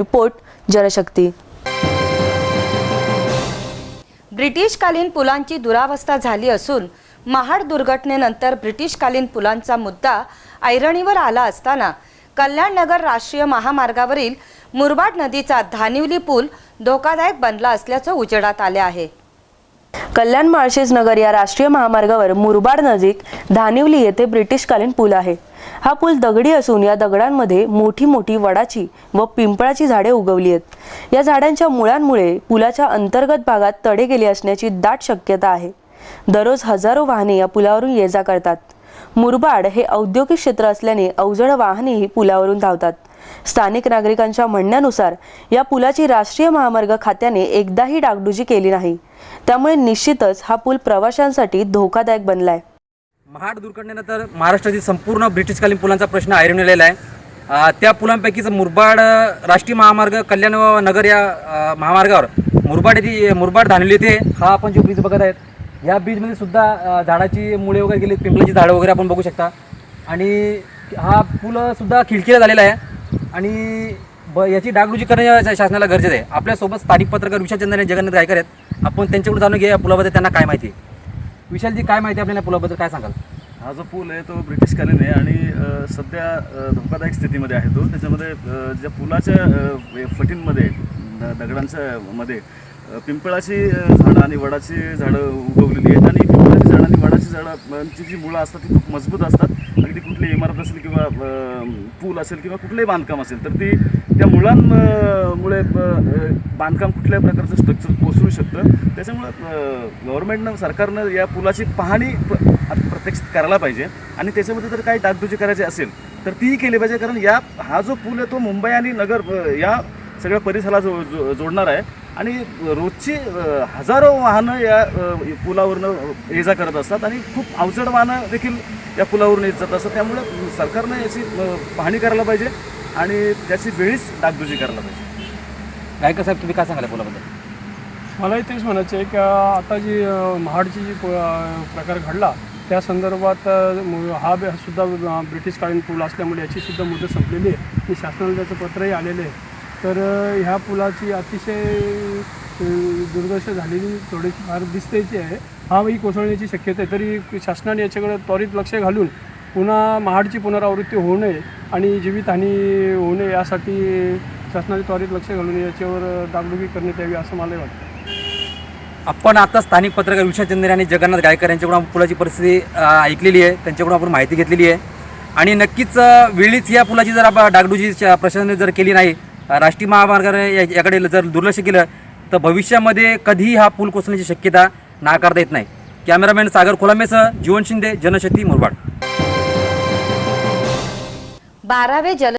Report Janshakti. ब्रिटिशकालीन पुलांची दुरावस्था झाली असून महाड दुर्घटनेनंतर ब्रिटिशकालीन पुलांचा मुद्दा ऐरणीवर आला असताना कल्याणनगर राष्ट्रीय महामार्गावरील मुरबाड नदीचा धानिवली पूल धोकादायक बनला असल्याचं उजेडात आले आहे। कल्याण माळशेज नगर या राष्ट्रीय महामार्गावर मुरबाड नजीक धानिवली येथे ब्रिटिशकालीन पूल आहे। हा पूल दगडी असून या दगडांमध्ये मोठी मोठी वडाची व पिंपळाची झाडे उगवली आहेत। या झाडांच्या मुळांमुळे पुलाच्या अंतर्गत भागात तडे गेले असण्याची दाट शक्यता आहे। दररोज हजारो वाहने या पुलावरून ये-जा करतात। मुरबाड हे औद्योगिक क्षेत्र असल्याने अवजड वाहनेही पुलावरून धावतात। स्थानिक नागरिकांच्या म्हणण्यानुसार या पुलाची राष्ट्रीय महामार्ग खात्याने एकदाही डागडुजी केली नाही, त्यामुळे निश्चितच हा पूल प्रवाशांसाठी धोकादायक बनलाय। महाड दुर्घटनेनंतर महाराष्ट्रातील संपूर्ण ब्रिटिशकालीन पुलांचा प्रश्न ऐरणीला आहे। त्या पुलांपैकीच मुरबाड राष्ट्रीय महामार्ग कल्याण व नगर या महामार्गावर मुरबाड धानिवली येथे हा आपण जो ब्रिज बघत आहेत, या ब्रिजमध्ये सुद्धा झाडाची मुळे वगैरे गेली, पिंपळाची झाडं वगैरे आपण बघू शकता। आणि हा पूल सुद्धा खिडकीला झालेला आहे आणि याची डागडुजी करणे शासनाला गरजेचं आहे। आपल्यासोबत स्थानिक पत्रकार विशाल चंद्र जगन्नाथ गायकर आहेत। आपण त्यांच्याकडून जाणून घेऊया पुलाबद्दल त्यांना काय माहिती आहे। विशालजी, काय माहिती आपल्याला पुलाबद्दल काय सांगाल? हा जो पूल आहे तो ब्रिटिशकालीन आहे आणि सध्या धोकादायक स्थितीमध्ये आहे तो। त्याच्यामध्ये ज्या पुलाच्या फटींमध्ये दगडांच्या मध्ये पिंपळाची झाडं आणि वडाची झाडं उगवलेली आहेत आणि पिंपळाची झाडं आणि वडाची झाडांची जी मुळं असतात ती खूप मजबूत असतात। अगदी कुठली इमारत असेल किंवा पूल असेल किंवा कुठलंही बांधकाम असेल तर ती त्या मुळांमुळे बांधकाम कुठल्याही प्रकारचं स्ट्रक्चर कोसळू शकतं। त्याच्यामुळं गव्हर्नमेंटनं सरकारनं या पुलाची पाहणी प्रत्यक्ष करायला पाहिजे आणि त्याच्यामध्ये जर काही डागडुजी करायची असेल तर तीही केली पाहिजे, कारण हा जो पूल आहे तो मुंबई आणि नगर या सगळ्या परिसराला जोडणार आहे आणि रोजची हजारो वाहनं या पुलावरनं ये-जा करत असतात आणि खूप अवजड वाहनं देखील या पुलावरून येत जात असतात। त्यामुळे सरकारनं याची पाहणी करायला पाहिजे आणि त्याची वेळीच डागडुजी करायला पाहिजे। गायकर साहेब, तुम्ही काय सांगाल पुलाबद्दल? मलाही तेच म्हणायचं आहे की आता जी महाडची जी प्रकार घडला त्या संदर्भात हा सुद्धा ब्रिटिशकालीन पूल असल्यामुळे याची सुद्धा मुदत संपलेली आहे आणि शासनाला त्याचं पत्रही आलेलं आहे। तर ह्या पुलाची अतिशय दुर्दशा झालेली थोडीशी फार दिसतेची आहे। हाही कोसळण्याची शक्यता आहे, तरी शासनाने याच्याकडे त्वरित लक्ष घालून पुन्हा महाडची पुनरावृत्ती होऊ नये आणि जीवितहानी होऊ नये यासाठी शासनाने त्वरित लक्ष घालून याच्यावर डागडुजी करण्यात यावी असं मलाही वाटतं। आपण आता स्थानिक पत्रकार विशाल चंद्र आणि जगन्नाथ गायकर यांच्याकडून पुलाची परिस्थिती ऐकलेली आहे, त्यांच्याकडून आपण माहिती घेतलेली आहे आणि नक्कीच वेळीच या पुलाची जर आपण डागडुजी प्रशासनाने जर केली नाही, राष्ट्रीय महामार्गाने याकडे जर दुर्लक्ष केलं तर भविष्यामध्ये कधीही हा पूल कोसळण्याची शक्यता नाकारता येत नाही। कॅमेरामॅन सागर खोलामेसह जीवन शिंदे, जनशक्ती, मुरबाड। 12वे